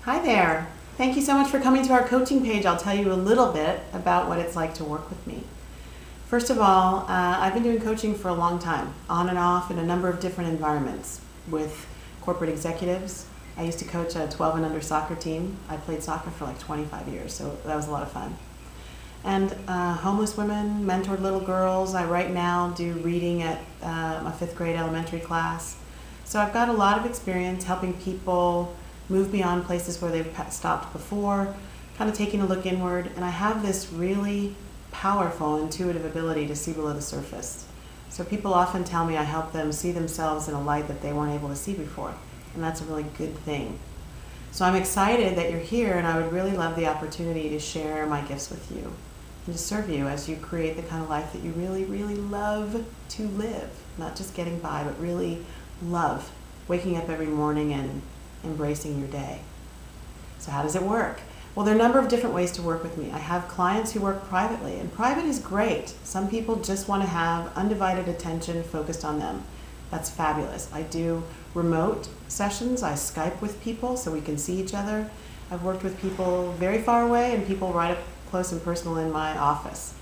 Hi there. Thank you so much for coming to our coaching page. I'll tell you a little bit about what it's like to work with me. First of all, I've been doing coaching for a long time, on and off in a number of different environments with corporate executives. I used to coach a 12 and under soccer team. I played soccer for like 25 years, so that was a lot of fun. And homeless women, mentored little girls. I right now do reading at a 5th grade elementary class. So I've got a lot of experience helping people move beyond places where they've stopped before, kind of taking a look inward, and I have this really powerful intuitive ability to see below the surface. So people often tell me I help them see themselves in a light that they weren't able to see before, and that's a really good thing. So I'm excited that you're here, and I would really love the opportunity to share my gifts with you and to serve you as you create the kind of life that you really, really love to live. Not just getting by, but really love waking up every morning and embracing your day. So how does it work? Well, there are a number of different ways to work with me. I have clients who work privately, and private is great. Some people just want to have undivided attention focused on them. That's fabulous. I do remote sessions. I Skype with people so we can see each other. I've worked with people very far away and people right up close and personal in my office.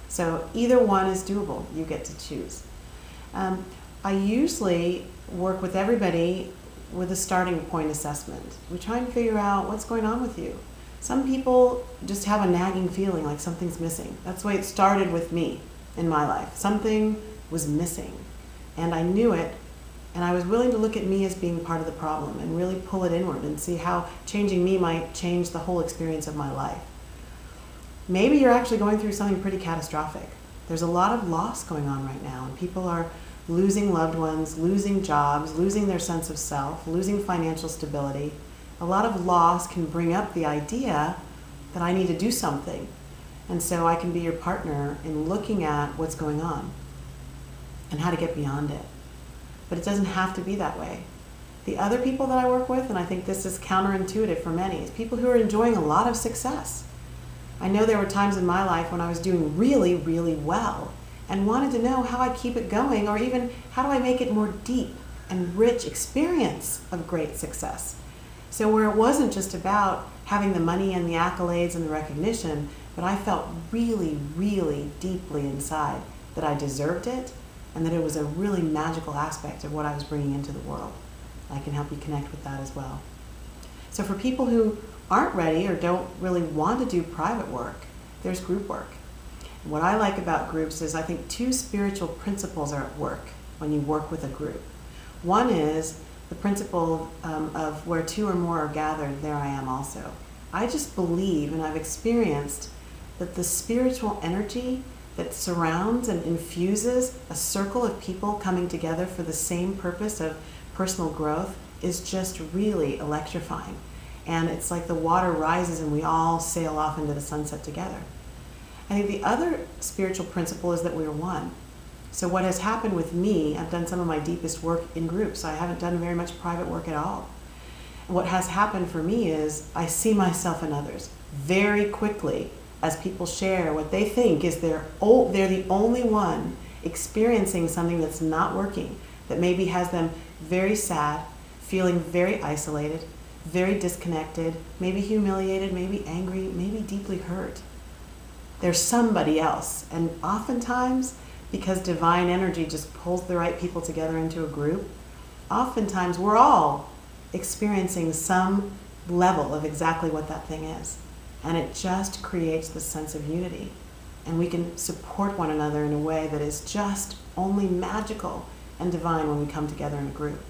So either one is doable. You get to choose. I usually work with everybody with a starting point assessment. We try and figure out what's going on with you. Some people just have a nagging feeling like something's missing. That's the way it started with me in my life. Something was missing, and I knew it, and I was willing to look at me as being part of the problem and really pull it inward and see how changing me might change the whole experience of my life. Maybe you're actually going through something pretty catastrophic. There's a lot of loss going on right now, and people are losing loved ones, losing jobs, losing their sense of self, losing financial stability. A lot of loss can bring up the idea that I need to do something. And so I can be your partner in looking at what's going on and how to get beyond it. But it doesn't have to be that way. The other people that I work with, and I think this is counterintuitive for many, is people who are enjoying a lot of success. I know there were times in my life when I was doing really, really well and wanted to know how I keep it going, or even how do I make it more deep and rich experience of great success. So where it wasn't just about having the money and the accolades and the recognition, but I felt really, really deeply inside that I deserved it and that it was a really magical aspect of what I was bringing into the world. I can help you connect with that as well. So for people who aren't ready or don't really want to do private work, there's group work. What I like about groups is I think two spiritual principles are at work when you work with a group. One is the principle of where two or more are gathered, there I am also. I just believe, and I've experienced, that the spiritual energy that surrounds and infuses a circle of people coming together for the same purpose of personal growth is just really electrifying. And it's like the water rises and we all sail off into the sunset together. I think the other spiritual principle is that we are one. So what has happened with me, I've done some of my deepest work in groups. I haven't done very much private work at all. And what has happened for me is I see myself in others very quickly as people share what they think is they're the only one experiencing something that's not working, that maybe has them very sad, feeling very isolated, very disconnected, maybe humiliated, maybe angry, maybe deeply hurt. There's somebody else, and oftentimes, because divine energy just pulls the right people together into a group, oftentimes we're all experiencing some level of exactly what that thing is. And it just creates this sense of unity. And we can support one another in a way that is just only magical and divine when we come together in a group.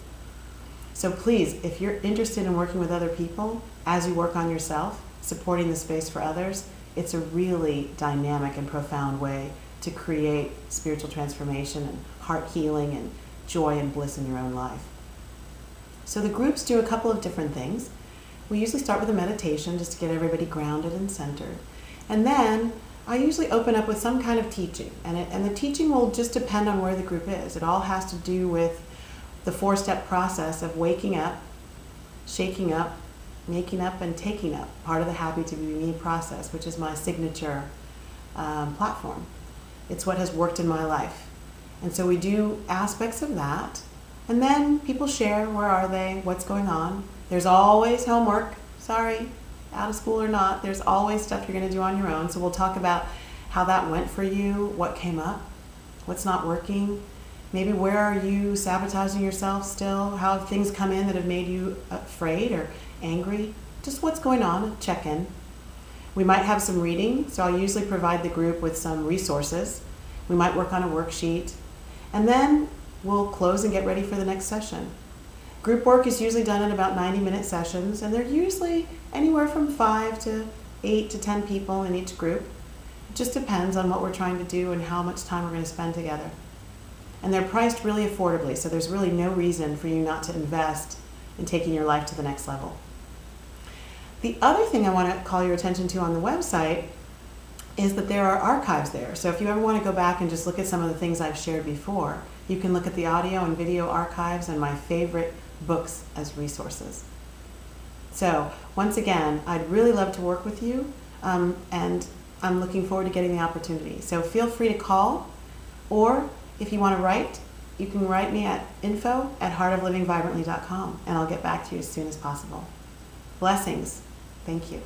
So please, if you're interested in working with other people, as you work on yourself, supporting the space for others, it's a really dynamic and profound way to create spiritual transformation and heart healing and joy and bliss in your own life. So the groups do a couple of different things. We usually start with a meditation just to get everybody grounded and centered. And then I usually open up with some kind of teaching. And the teaching will just depend on where the group is. It all has to do with the 4-step process of waking up, shaking up, making up, and taking up, part of the Happy to Be Me process, which is my signature platform. It's what has worked in my life. And so we do aspects of that, and then people share, where are they, what's going on. There's always homework, sorry, out of school or not, there's always stuff you're going to do on your own. So we'll talk about how that went for you, what came up, what's not working, maybe where are you sabotaging yourself still, how have things come in that have made you afraid or angry, just what's going on, check in. We might have some reading, so I'll usually provide the group with some resources. We might work on a worksheet, and then we'll close and get ready for the next session. Group work is usually done in about 90-minute sessions, and they're usually anywhere from 5 to 8 to 10 people in each group. It just depends on what we're trying to do and how much time we're going to spend together. And they're priced really affordably, so there's really no reason for you not to invest in taking your life to the next level. The other thing I want to call your attention to on the website is that there are archives there. So if you ever want to go back and just look at some of the things I've shared before, you can look at the audio and video archives and my favorite books as resources. So once again, I'd really love to work with you, and I'm looking forward to getting the opportunity. So feel free to call, or if you want to write, you can write me at info@heartoflivingvibrantly.com, and I'll get back to you as soon as possible. Blessings. Thank you.